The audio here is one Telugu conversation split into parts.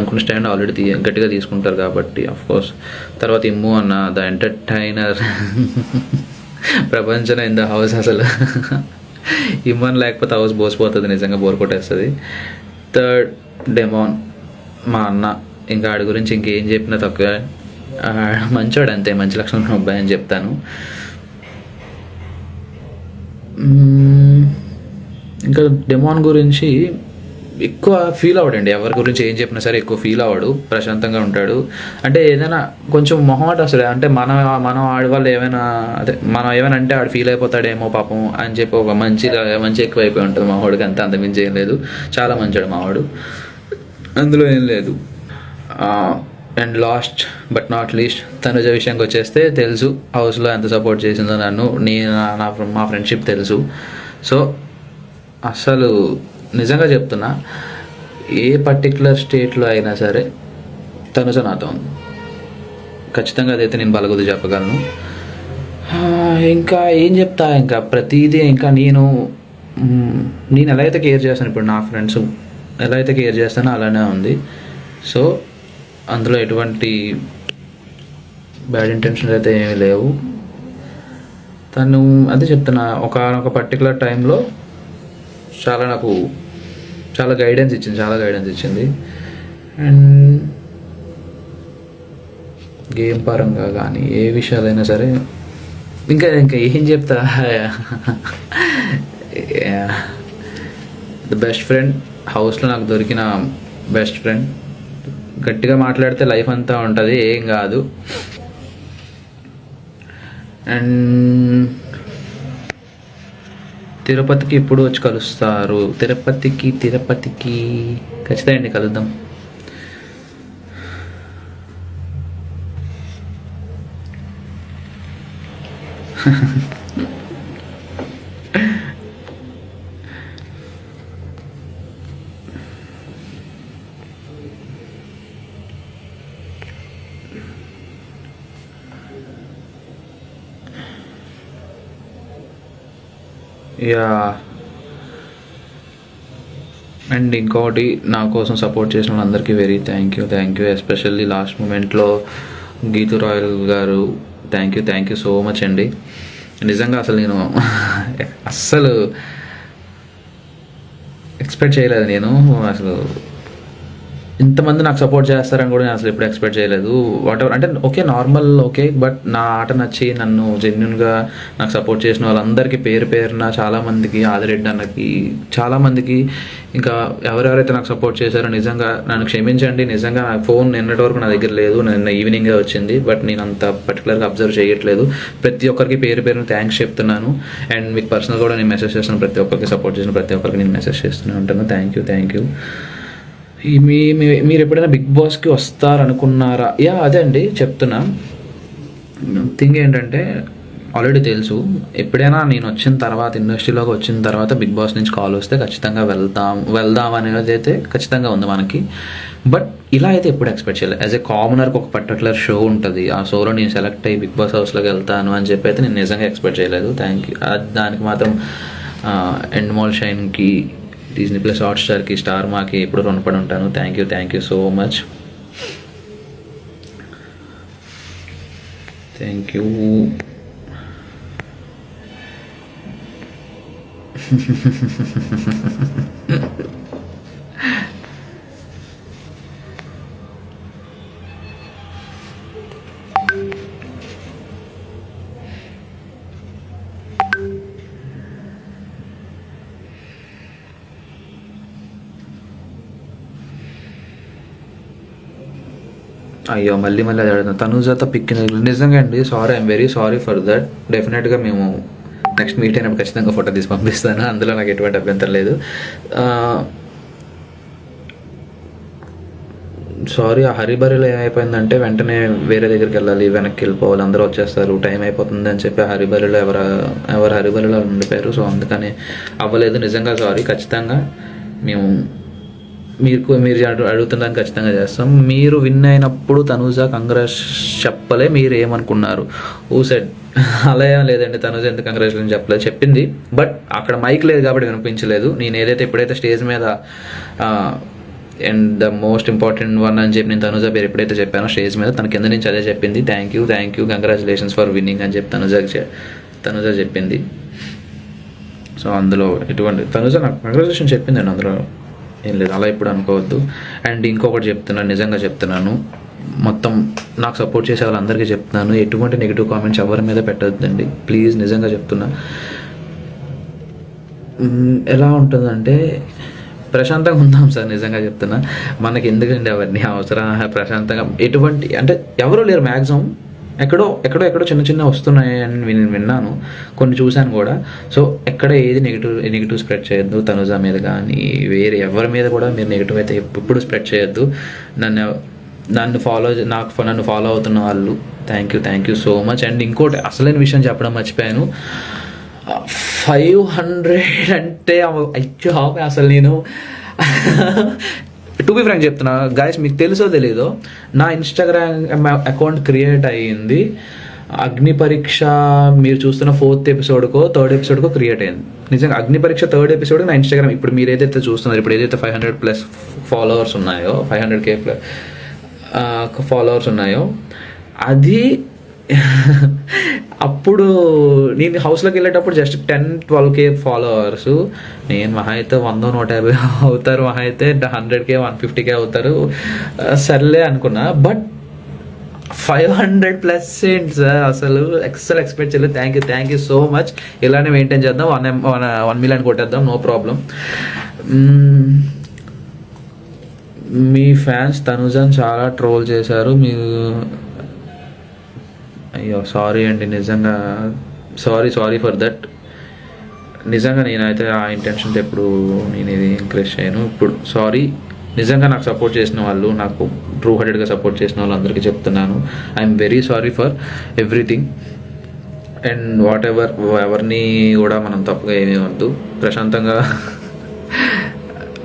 అనుకున్న స్టాండ్ ఆల్రెడీ గట్టిగా తీసుకుంటారు కాబట్టి కోర్స్. తర్వాత ఇమ్ము అన్న ద ఎంటర్టైనర్ ప్రపంచం ఇన్ ద హౌస్. అసలు ఇమ్మన్ లేకపోతే హౌస్ బోసిపోతుంది, నిజంగా బోర్ కొట్టేస్తుంది. థర్డ్ డెమాన్ మా అన్న, ఇంకా ఆడి గురించి ఇంకేం చెప్పినా తక్కువ. మంచోడు అంతే, మంచి లక్షణం అబ్బాయి అని చెప్తాను. ఇంకా డెమాన్ గురించి ఎక్కువ ఫీల్ అవ్వడండి, ఎవరి గురించి ఏం చెప్పినా సరే ఎక్కువ ఫీల్ అవ్వడు, ప్రశాంతంగా ఉంటాడు. అంటే ఏదైనా కొంచెం మొహమాట వస్తుంది, అంటే మనం ఆడి వాళ్ళు ఏమైనా అదే మనం ఏమైనా అంటే ఆడు ఫీల్ అయిపోతాడేమో పాపం అని చెప్పి ఒక మంచి ఎక్కువ అయిపోయి ఉంటుంది మా వాడికి. అంతమించి ఏం లేదు, చాలా మంచాడు మా వాడు, అందులో ఏం లేదు. And last but not least Tanuja విషయానికి వచ్చేస్తే తెలుసు హౌస్లో ఎంత సపోర్ట్ చేసిందో నన్ను, మా ఫ్రెండ్షిప్ తెలుసు. సో అసలు నిజంగా చెప్తున్నా, ఏ పర్టికులర్ స్టేట్లో అయినా సరే తనుజ నాతో ఉంది ఖచ్చితంగా, అదైతే నేను బలగొద్దు చెప్పగలను. ఇంకా ఏం చెప్తా, ఇంకా ప్రతిదీ ఇంకా నేను ఎలా అయితే కేర్ చేస్తాను, ఇప్పుడు నా ఫ్రెండ్స్ ఎలా అయితే కేర్ చేస్తానో అలానే ఉంది. సో అందులో ఎటువంటి బ్యాడ్ ఇంటెన్షన్స్ అయితే ఏమీ లేవు. తను అదే చెప్తున్నా, ఒక పర్టికులర్ టైంలో నాకు చాలా గైడెన్స్ ఇచ్చింది. అండ్ గేమ్ పరంగా కానీ ఏ విషయాలైనా సరే ఇంకా ఏం చెప్తా, ద బెస్ట్ ఫ్రెండ్ హౌస్లో నాకు దొరికిన బెస్ట్ ఫ్రెండ్. గట్టిగా మాట్లాడితే లైఫ్ అంతా ఉంటుంది, ఏం కాదు. అండ్ తిరుపతికి ఇప్పుడు వచ్చి కలుస్తారు, తిరుపతికి ఖచ్చితంగా అండి, కలుద్దాం. యా, అండ్ ఇంకోటి నా కోసం సపోర్ట్ చేసిన వాళ్ళందరికీ very thank you. Especially last మూమెంట్లో గీతూ రాయల్ గారు, థ్యాంక్ యూ సో మచ్ అండి. నిజంగా అసలు నేను అస్సలు ఎక్స్పెక్ట్ చేయలేదు, నేను అసలు ఇంతమంది నాకు సపోర్ట్ చేస్తారని కూడా నేను అసలు ఎప్పుడు ఎక్స్పెక్ట్ చేయలేదు. వాటెవర్ అంటే ఓకే, నార్మల్ ఓకే, బట్ నా ఆట నచ్చి నన్ను జెన్యున్గా నాకు సపోర్ట్ చేసిన వాళ్ళందరికీ పేరున చాలామందికి, ఆదిరెడ్డి అన్నకి, చాలామందికి, ఇంకా ఎవరెవరైతే నాకు సపోర్ట్ చేశారో నిజంగా నన్ను క్షమించండి. నిజంగా నా ఫోన్ నిన్నటి వరకు నా దగ్గర లేదు, నిన్న ఈవినింగే వచ్చింది, బట్ నేను అంత పర్టికులర్గా అబ్జర్వ్ చేయట్లేదు. ప్రతి ఒక్కరికి పేరున థ్యాంక్స్ చెప్తున్నాను. అండ్ మీకు పర్సనల్ కూడా నేను మెసేజ్ చేస్తున్నాను, ప్రతి ఒక్కరికి సపోర్ట్ చేసిన ప్రతి ఒక్కరికి నేను మెసేజ్ చేస్తూనే ఉంటాను. Thank you. మీరు ఎప్పుడైనా బిగ్ బాస్కి వస్తారనుకున్నారా? అదే అండి చెప్తున్నా. థింగ్ ఏంటంటే ఆల్రెడీ తెలుసు, ఎప్పుడైనా నేను వచ్చిన తర్వాత, ఇండస్ట్రీలోకి వచ్చిన తర్వాత బిగ్ బాస్ నుంచి కాల్ వస్తే ఖచ్చితంగా వెళ్దాం అనేది అయితే ఖచ్చితంగా ఉంది మనకి. బట్ ఇలా అయితే ఎప్పుడు ఎక్స్పెక్ట్ చేయలేదు. యాజ్ ఏ కామనర్కి ఒక పర్టికులర్ షో ఉంటుంది, ఆ షోలో నేను సెలెక్ట్ అయ్యి బిగ్ బాస్ హౌస్లోకి వెళ్తాను అని చెప్పి అయితే నేను నిజంగా ఎక్స్పెక్ట్ చేయలేదు. Thank you. దానికి మాత్రం ఎండ్మాల్ షైన్కి, డిజ్నీ ప్లస్ హాట్స్టార్కి, స్టార్ మాకి ఎప్పుడు రుణపడి ఉంటాను. Thank you so much. Thank you. అయ్యో, మళ్ళీ అది అడుగుతాను. తనుజాతో పిక్కిన నిజంగా అండి, I'm very sorry for that. డెఫినెట్గా మేము నెక్స్ట్ మీట్ అయినప్పుడు ఖచ్చితంగా ఫోటో తీసి పంపిస్తాను, అందులో నాకు ఎటువంటి అభ్యంతరం లేదు. సారీ, ఆ హరిబరిలో ఏమైపోయిందంటే వెంటనే వేరే దగ్గరికి వెళ్ళాలి, వెనక్కి వెళ్ళిపోవాలి, అందరూ వచ్చేస్తారు, టైం అయిపోతుంది అని చెప్పి హరిబరిలో ఎవరు హరిబరిలో ఉండిపోయారు. సో అందుకని అవ్వలేదు. నిజంగా సారీ. ఖచ్చితంగా మేము మీరు అడుగుతుందని ఖచ్చితంగా చేస్తాం. మీరు విన్ అయినప్పుడు తనూజ కంగ్రాట్స్ చెప్పలే, మీరు ఏమనుకున్నారు? సెడ్ అలా ఏం లేదండి, తనూజ ఎందుకు కంగ్రాచులేషన్ చెప్పలేదు, చెప్పింది. బట్ అక్కడ మైక్ లేదు కాబట్టి వినిపించలేదు. నేను ఎప్పుడైతే స్టేజ్ మీద and the most important one అని చెప్పి నేను తనుజ పేరు ఎప్పుడైతే చెప్పానో స్టేజ్ మీద తన కింద నుంచి అదే చెప్పింది, thank you congratulations for winning అని చెప్పి తనుజ చెప్పింది. సో అందులో ఎటువంటి తనుజ నాకు కంగ్రాచులేషన్ చెప్పిందండి, అందులో ఏం లేదు, అలా ఇప్పుడు అనుకోవద్దు. అండ్ ఇంకొకటి చెప్తున్నాను, నిజంగా చెప్తున్నాను, మొత్తం నాకు సపోర్ట్ చేసే వాళ్ళందరికీ చెప్తున్నాను, ఎటువంటి నెగిటివ్ కామెంట్స్ ఎవరి మీద పెట్టద్దండి ప్లీజ్, నిజంగా చెప్తున్నా. ఎలా ఉంటుందంటే ప్రశాంతంగా ఉందాం సార్, నిజంగా చెప్తున్నా. మనకి ఎందుకండి అవన్నీ అవసరం? ప్రశాంతంగా ఎటువంటి అంటే ఎవరూ లేరు మ్యాక్సిమం, ఎక్కడో చిన్న వస్తున్నాయి అని నేను విన్నాను, కొన్ని చూశాను కూడా. సో ఎక్కడ ఏది నెగిటివ్ స్ప్రెడ్ చేయొద్దు, తనుజ మీద కానీ వేరే ఎవరి మీద కూడా మీరు నెగిటివ్ అయితే ఎప్పుడు స్ప్రెడ్ చేయొద్దు. నన్ను ఫాలో అవుతున్న వాళ్ళు thank you so much. And ఇంకోటి అసలైన విషయం చెప్పడం మర్చిపోయాను, 500 అంటే అయ్యో అసలు నేను టు బి ఫ్రాంక్ చెప్తున్నా గైస్, మీకు తెలుసో తెలీదో నా ఇన్స్టాగ్రామ్ అకౌంట్ క్రియేట్ అయ్యింది అగ్ని పరీక్ష మీరు చూస్తున్న 4th ఎపిసోడ్కో 3rd ఎపిసోడ్కో క్రియేట్ అయింది. నిజంగా అగ్ని పరీక్ష 3rd ఎపిసోడ్ నా ఇన్స్టాగ్రామ్ ఇప్పుడు మీరు ఏదైతే చూస్తున్నారు, ఇప్పుడు ఏదైతే 500+ ఫాలోవర్స్ ఉన్నాయో, 500K ఫాలోవర్స్ ఉన్నాయో, అది అప్పుడు నేను హౌస్లోకి వెళ్ళేటప్పుడు జస్ట్ 10-12K ఫాలోవర్స్, నేను మహా అయితే 100-150 అవుతారు, మహా అయితే 100K 150K అవుతారు, సర్లే అనుకున్నా. బట్ 500+ ఏంటి సార్, అసలు ఎక్స్పెక్ట్ చేయలేదు. Thank you so much. ఇలానే మెయింటైన్ చేద్దాం, 1 million కొట్టేద్దాం, నో ప్రాబ్లం. మీ ఫ్యాన్స్ తనుజాని చాలా ట్రోల్ చేశారు, అయ్యో సారీ అండి, నిజంగా సారీ ఫర్ దట్. నిజంగా నేనైతే ఆ ఇంటెన్షన్తో ఎప్పుడు నేను ఇది ఎంకరేజ్ చేయను. ఇప్పుడు సారీ, నిజంగా నాకు సపోర్ట్ చేసిన వాళ్ళు, నాకు ట్రూ హార్టెడ్గా సపోర్ట్ చేసిన వాళ్ళు అందరికీ చెప్తున్నాను, I'm very sorry for everything. And ఎవరిని కూడా మనం తప్పుగా ఏమీ వద్దు, ప్రశాంతంగా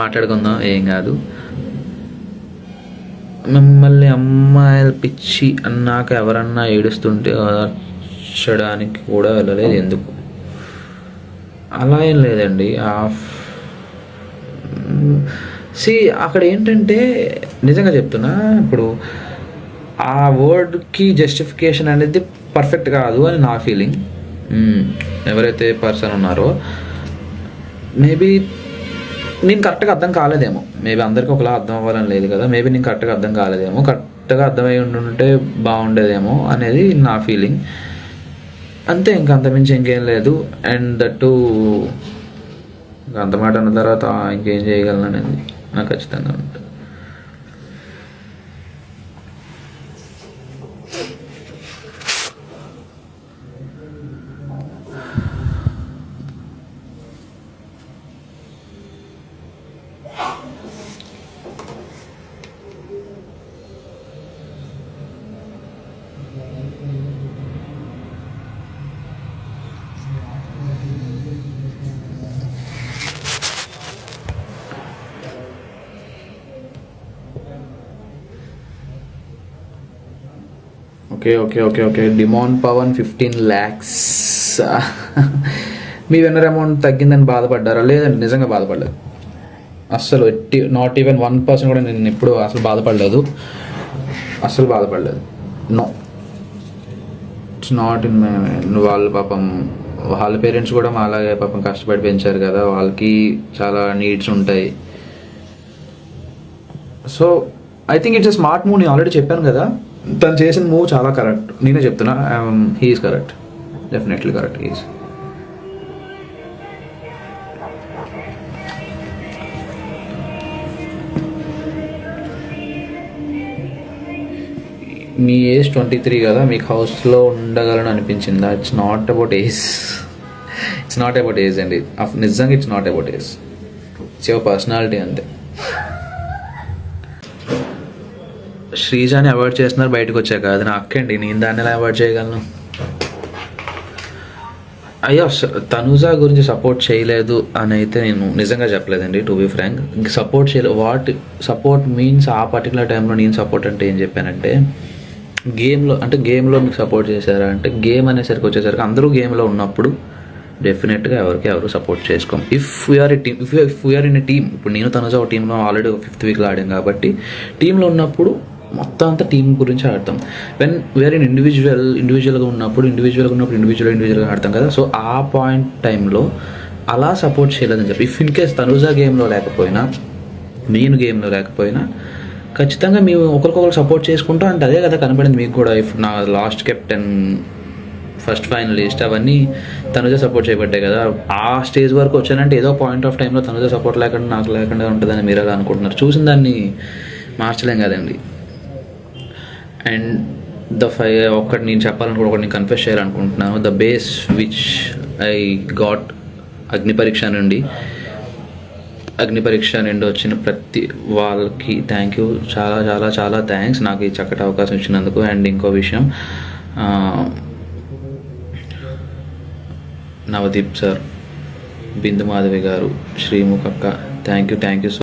మాట్లాడుకుందాం, ఏం కాదు. మిమ్మల్ని అమ్మాయిల పిచ్చి అన్నాక ఎవరన్నా ఏడుస్తుంటే ఓదార్చడానికి కూడా వెళ్ళలేదు ఎందుకు? అలా ఏం లేదండి. అక్కడ ఏంటంటే నిజంగా చెప్తున్నా, ఇప్పుడు ఆ వర్డ్కి జస్టిఫికేషన్ అనేది పర్ఫెక్ట్ కాదు అని నా ఫీలింగ్. ఎవరైతే పర్సన్ ఉన్నారో మేబీ నేను కరెక్ట్గా అర్థం కాలేదేమో, మేబీ అందరికీ ఒకలా అర్థం అవ్వాలని లేదు కదా, మేబీ నేను కరెక్ట్గా అర్థం కాలేదేమో, కరెక్ట్గా అర్థమై ఉంటే బాగుండేదేమో అనేది నా ఫీలింగ్ అంతే, ఇంకా అంతమించి ఇంకేం లేదు. అండ్ దట్టు అంత మాట అన్న తర్వాత ఇంకేం చేయగలను అనేది నాకు ఖచ్చితంగా ఉంటుంది. Okay demand Pavan 15 lakhs. మీ విన్నర్ అమౌంట్ తగ్గిందని బాధపడ్డారా? లేదండి, నిజంగా బాధపడలేదు అస్సలు. నాట్ ఈవెన్ 1% కూడా నేను ఎప్పుడు అసలు బాధపడలేదు. No, it's not in my mind. వాళ్ళు పాపం వాళ్ళ పేరెంట్స్ కూడా మా అలాగే పాపం కష్టపడి పెంచారు కదా, వాళ్ళకి చాలా నీడ్స్ ఉంటాయి. So I think it's a smart move. నేను ఆల్రెడీ చెప్పాను కదా, తను చేసిన మూవ్ చాలా కరెక్ట్. నేనే చెప్తున్నా, he's correct, definitely correct he's. మీ ఏజ్ 23 కదా, మీకు హౌస్లో ఉండగలను అనిపించిందా? ఇట్స్ నాట్ అబౌట్ ఏజ్ అండి, నిజంగా it's not about age, it's your personality అంతే. శ్రీజాని అవాయిడ్ చేస్తున్నారు బయటకు వచ్చాక, అది నా అక్కండి, నేను దాన్ని ఎలా అవాయిడ్ చేయగలను? అయ్యో తనుజ గురించి సపోర్ట్ చేయలేదు అని అయితే నేను నిజంగా చెప్పలేదండి, టు బి ఫ్రాంక్. సపోర్ట్ చేయలేదు, సపోర్ట్ మీన్స్ ఆ పర్టికులర్ టైంలో నేను సపోర్ట్ అంటే ఏం చెప్పానంటే, గేమ్లో మీకు సపోర్ట్ చేశారా అంటే, గేమ్ అనేసరికి వచ్చేసరికి అందరూ గేమ్లో ఉన్నప్పుడు డెఫినెట్గా ఎవరికి ఎవరు సపోర్ట్ చేసుకోం. If we're a team, if we're in a team, ఇప్పుడు నేను తనుజ ఒక టీంలో ఆల్రెడీ 5th వీక్లో ఆడాం కాబట్టి టీంలో ఉన్నప్పుడు మొత్తం అంతా టీం గురించి ఆడతాం. వెన్ వీఆర్ ఇన్ ఇండివిజువల్గా ఇండివిజువల్గా ఆడతాం కదా. సో ఆ పాయింట్ టైంలో అలా సపోర్ట్ చేయలేదని చెప్పి, ఇఫ్ ఇన్ కేస్ తనుజ గేమ్లో లేకపోయినా, నేను గేమ్లో లేకపోయినా, ఖచ్చితంగా మేము ఒకరికొకరు సపోర్ట్ చేసుకుంటాం. అంటే అదే కదా కనపడింది మీకు కూడా. ఇఫ్ నా లాస్ట్ కెప్టెన్, ఫస్ట్ ఫైనలిస్ట్, అవన్నీ తనుజ సపోర్ట్ చేయబట్టాయి కదా. ఆ స్టేజ్ వరకు వచ్చానంటే ఏదో పాయింట్ ఆఫ్ టైంలో తనుజ సపోర్ట్ లేకుండా నాకు లేకుండా ఉంటుందని మీరు అలా అనుకుంటున్నారు. చూసిన దాన్ని మార్చలేం కదండి. అండ్ ఒక్కటి నేను చెప్పాలనుకో, ఒకటి నేను కన్ఫెస్ చేయాలనుకుంటున్నాను. The base which I got Agnipariksha నుండి వచ్చిన ప్రతి వాళ్ళకి థ్యాంక్ యూ, చాలా చాలా చాలా థ్యాంక్స్ నాకు ఈ చక్కటి అవకాశం ఇచ్చినందుకు. అండ్ ఇంకో విషయం, నవదీప్ సార్, బిందు మాధవి గారు, శ్రీముఖక్క, థ్యాంక్ యూ సో